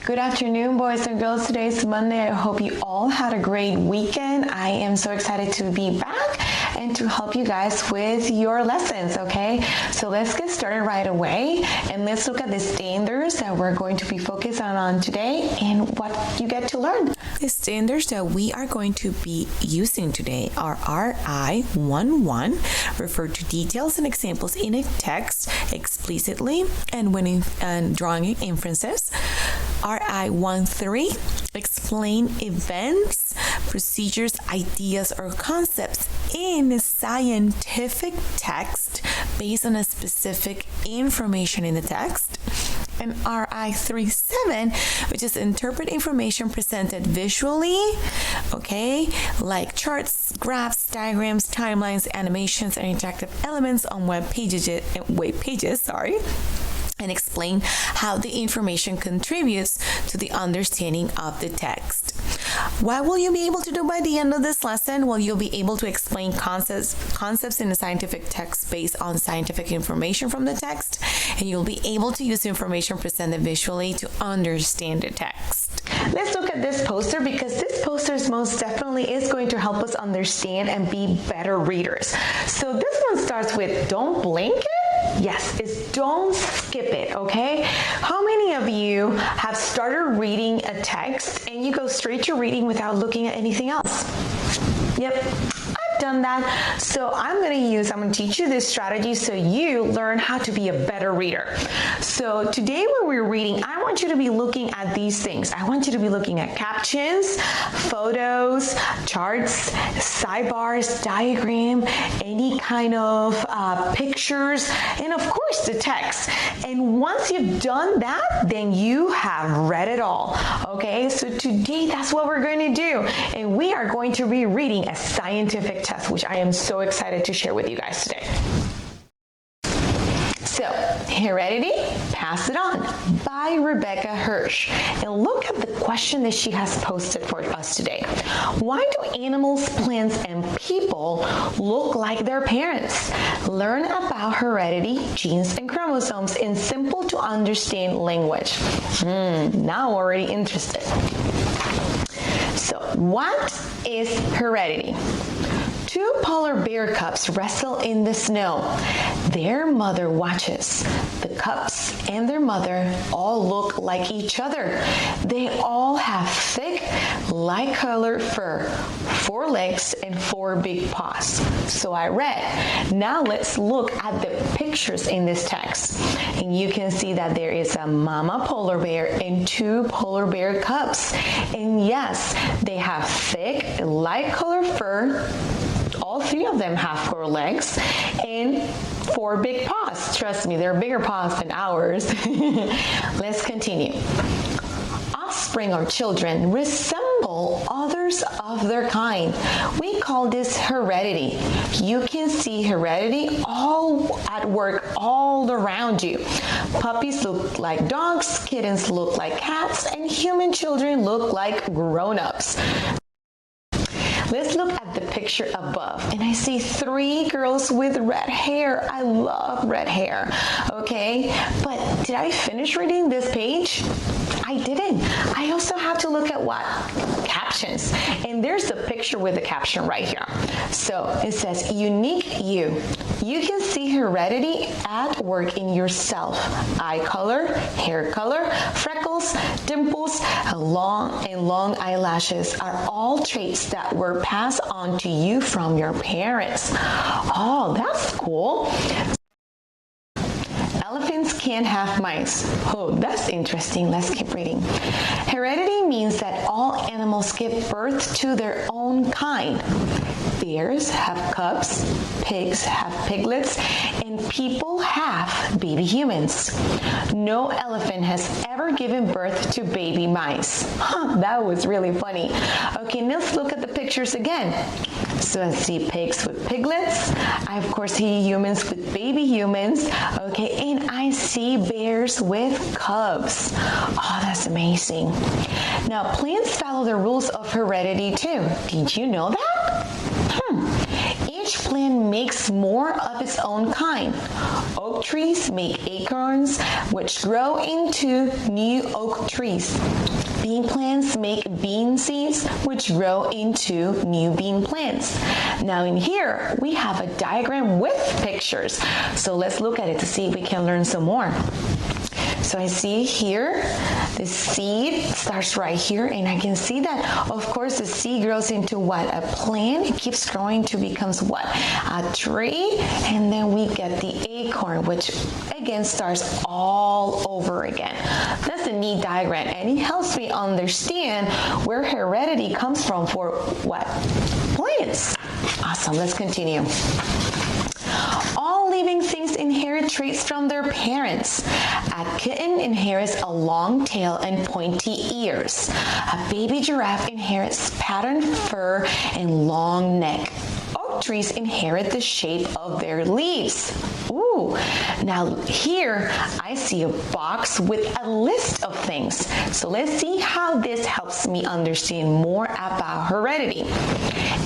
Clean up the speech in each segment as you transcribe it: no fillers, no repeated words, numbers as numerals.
Good afternoon, boys and girls. Today is Monday. I hope you all had a great weekend. I am so excited to be back and to help you guys with your lessons, okay? So let's get started right away and let's look at the standards that we're going to be focusing on today and what you get to learn. The standards that we are going to be using today are RI 1.1, refer to details and examples in a text explicitly and when drawing inferences. RI 1.3, explain events, procedures, ideas, or concepts in a scientific text based on a specific information in the text. And RI 3.7, which is interpret information presented visually, okay, like charts, graphs, diagrams, timelines, animations, and interactive elements on web pages, and explain how the information contributes to the understanding of the text. What will you be able to do by the end of this lesson? Well, you'll be able to explain concepts in a scientific text based on scientific information from the text, and you'll be able to use information presented visually to understand the text. Let's look at this poster because this poster most definitely is going to help us understand and be better readers. So this one starts with don't blink it. Yes, it's don't skip it, okay? How many of you have started reading a text and you go straight to reading without looking at anything else? Yep. I've done that. So I'm going to teach you this strategy so you learn how to be a better reader. So today when we're reading, I want you to be looking at these things. I want you to be looking at captions, photos, charts, sidebars, diagram, any kind of pictures, and of course the text. And once you've done that, then you have read it all. Okay, so today that's what we're going to do. And we are going to be reading a scientific test, which I am so excited to share with you guys today. So, Heredity, Pass It On by Rebecca Hirsch. And look at the question that she has posted for us today. Why do animals, plants, and people look like their parents? Learn about heredity, genes, and chromosomes in simple to understand language. Now I'm already interested. So, what is heredity? Two polar bear cubs wrestle in the snow. Their mother watches. The cubs and their mother all look like each other. They all have thick, light-colored fur, 4 legs, and 4 big paws. So I read. Now let's look at the pictures in this text. And you can see that there is a mama polar bear and 2 polar bear cubs. And yes, they have thick, light-colored fur. All 3 of them have 4 legs and 4 big paws. Trust me, they're bigger paws than ours. Let's continue. Offspring or children resemble others of their kind. We call this heredity. You can see heredity all at work all around you. Puppies look like dogs, kittens look like cats, and human children look like grown-ups. Let's look at the picture above. And I see 3 girls with red hair. I love red hair. Okay, but did I finish reading this page? I didn't. I also have to look at what? Captions. And there's a picture with a caption right here. So it says, unique you. You can see heredity at work in yourself. Eye color, hair color, freckles, dimples, long eyelashes are all traits that were passed on to you from your parents. Oh, that's cool. Elephants can't have mice. Oh, that's interesting. Let's keep reading. Heredity means that all animals give birth to their own kind. Bears have cubs, pigs have piglets, and people have baby humans. No elephant has ever given birth to baby mice. That was really funny. Okay, let's look at the pictures again. So I see pigs with piglets. I, of course, see humans with baby humans. Okay, and I see bears with cubs. Oh, that's amazing. Now, plants follow the rules of heredity too. Did you know that? Which plant makes more of its own kind? Oak trees make acorns, which grow into new oak trees. Bean plants make bean seeds, which grow into new bean plants. Now in here, we have a diagram with pictures. So let's look at it to see if we can learn some more. So I see here, the seed starts right here, and I can see that, of course, the seed grows into what? A plant. It keeps growing to becomes what? A tree, and then we get the acorn, which again starts all over again. That's a neat diagram, and it helps me understand where heredity comes from for what? Plants. Awesome. Let's continue. All living things inherit traits from their parents. A kitten inherits a long tail and pointy ears. A baby giraffe inherits patterned fur and long neck. Oak trees inherit the shape of their leaves. Ooh, now here I see a box with a list of things. So let's see how this helps me understand more about heredity.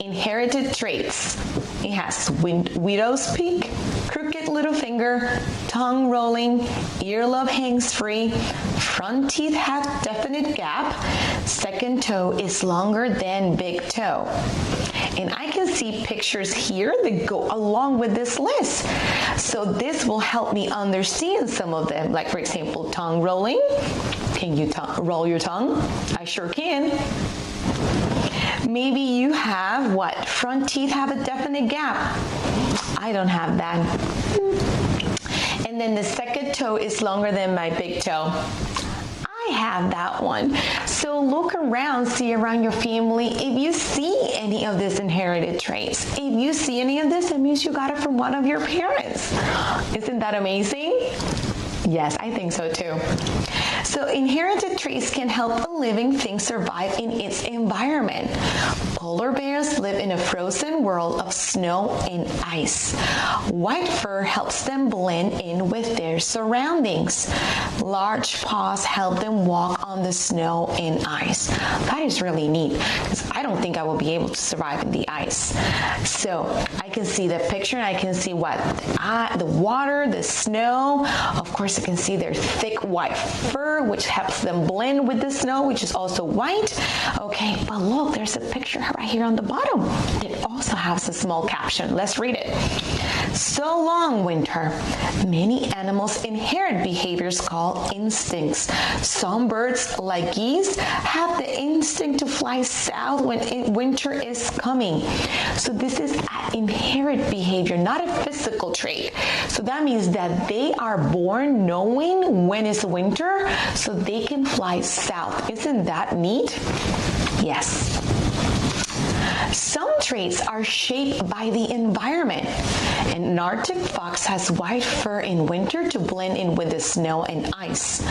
Inherited traits. It has widow's peak, crooked little finger, tongue rolling, earlobe hangs free, front teeth have definite gap, second toe is longer than big toe. And I can see pictures here that go along with this list. So this will help me understand some of them. Like for example, tongue rolling. Can you roll your tongue? I sure can. Maybe you have what? Front teeth have a definite gap. I don't have that. And then the second toe is longer than my big toe. I have that one. So look around, see around your family if you see any of these inherited traits. If you see any of this, it means you got it from one of your parents. Isn't that amazing? Yes, I think so too. So inherited traits can help a living thing survive in its environment. Polar bears live in a frozen world of snow and ice. White fur helps them blend in with their surroundings. Large paws help them walk on the snow and ice. That is really neat because I don't think I will be able to survive in the ice. So I can see the picture and I can see what? The water, the snow. Of course, I can see their thick white fur, which helps them blend with the snow, which is also white. Okay, but look, there's a picture right here on the bottom that also has a small caption. Let's read it. So long, winter. Many animals inherit behaviors called instincts. Some birds, like geese, have the instinct to fly south when winter is coming. So this is an inherent behavior, not a physical trait. So that means that they are born knowing when it's winter so they can fly south. Isn't that neat? Yes. Some traits are shaped by the environment. An Arctic fox has white fur in winter to blend in with the snow and ice.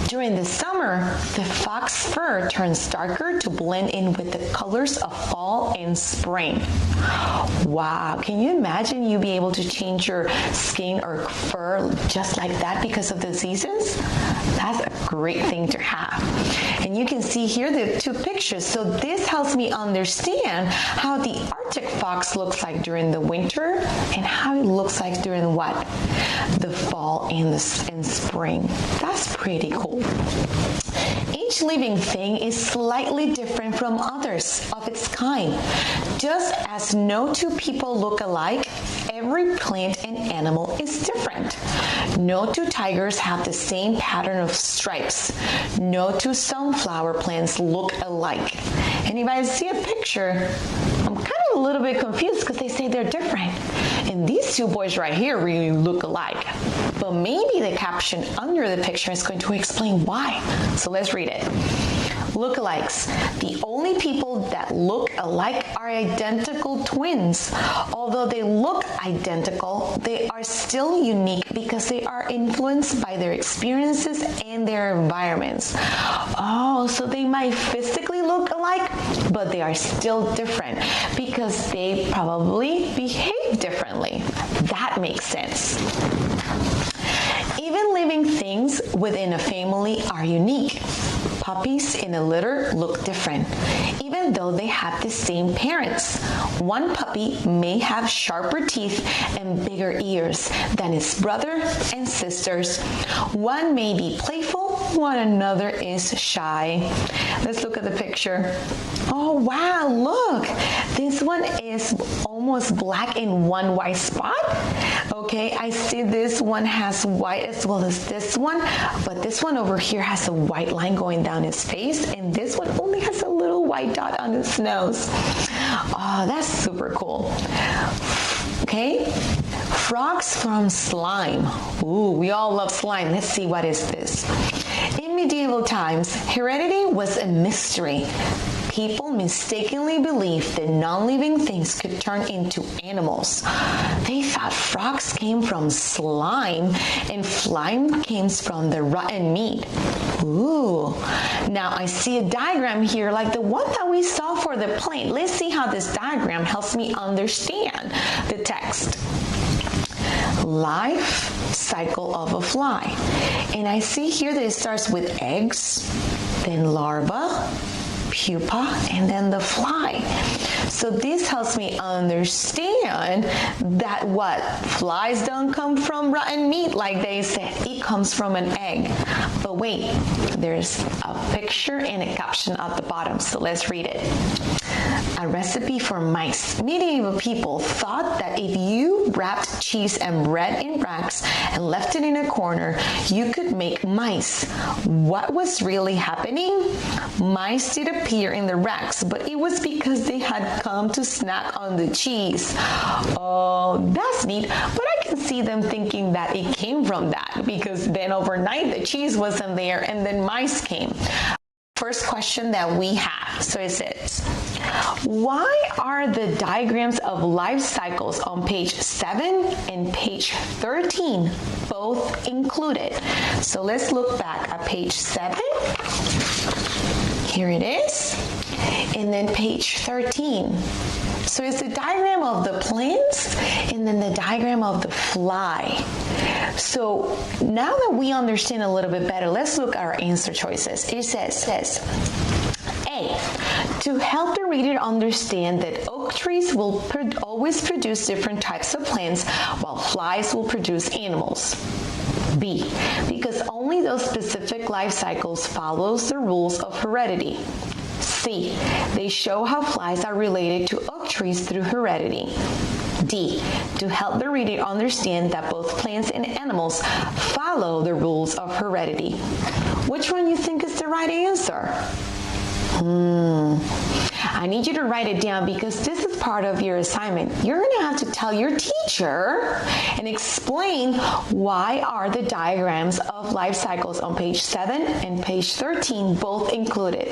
During the summer, the fox fur turns darker to blend in with the colors of fall and spring. Wow, can you imagine you be able to change your skin or fur just like that because of the seasons? That's a great thing to have. And you can see here the two pictures. So this helps me understand how the Arctic fox looks like during the winter and how it looks like during what? The fall and spring. That's pretty cool. Each living thing is slightly different from others of its kind. Just as no two people look alike, every plant and animal is different. No two tigers have the same pattern of stripes. No two sunflower plants look alike. And if I see a picture, I'm kind of a little bit confused because they say they're different. And these two boys right here really look alike. But maybe the caption under the picture is going to explain why. So let's read it. Lookalikes. The only people that look alike are identical twins. Although they look identical, they are still unique because they are influenced by their experiences and their environments. Oh, so they might physically look alike, but they are still different because they probably behave differently. That makes sense. Even living things within a family are unique. puppies in a litter look different, even though they have the same parents. One puppy may have sharper teeth and bigger ears than its brother and sisters. One may be playful, while another is shy. Let's look at the picture. Oh wow, look, this one is almost black and one white spot. Okay, I see this one has white as well as this one, but this one over here has a white line going down his face, and this one only has a little white dot on his nose. Oh, that's super cool. Okay, frogs from slime. Ooh, we all love slime. Let's see, what is this? In medieval times, heredity was a mystery. People mistakenly believed that non-living things could turn into animals. They thought frogs came from slime and slime came from the rotten meat. Ooh. Now I see a diagram here like the one that we saw for the plane. Let's see how this diagram helps me understand the text. Life cycle of a fly. And I see here that it starts with eggs, then larva, pupa, and then the fly. So this helps me understand that what? Flies don't come from rotten meat like they said. It comes from an egg. But wait, there's a picture and a caption at the bottom. So let's read it. A recipe for mice. Medieval people thought that if you wrapped cheese and bread in racks and left it in a corner, you could make mice. What was really happening? Mice did appear in the racks, but it was because they had come to snack on the cheese. Oh, that's neat, but I can see them thinking that it came from that, because then overnight the cheese wasn't there and then mice came. First question that we have, so it says, why are the diagrams of life cycles on page 7 and page 13 both included? So let's look back at page 7. Here it is. And then page 13. So it's the diagram of the plants and then the diagram of the fly. So now that we understand a little bit better, let's look at our answer choices. It says A, to help the reader understand that oak trees will always produce different types of plants while flies will produce animals. B, because only those specific life cycles follows the rules of heredity. C, they show how flies are related to oak trees through heredity. D, to help the reader understand that both plants and animals follow the rules of heredity. Which one do you think is the right answer? I need you to write it down because this is part of your assignment. You're going to have to tell your teacher and explain why are the diagrams of life cycles on page 7 and page 13 both included.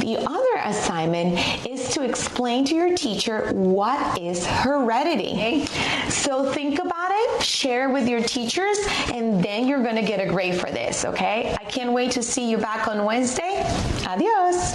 The other assignment is to explain to your teacher what is heredity. Okay? So think about it, share with your teachers, and then you're going to get a grade for this, okay? I can't wait to see you back on Wednesday. Adios.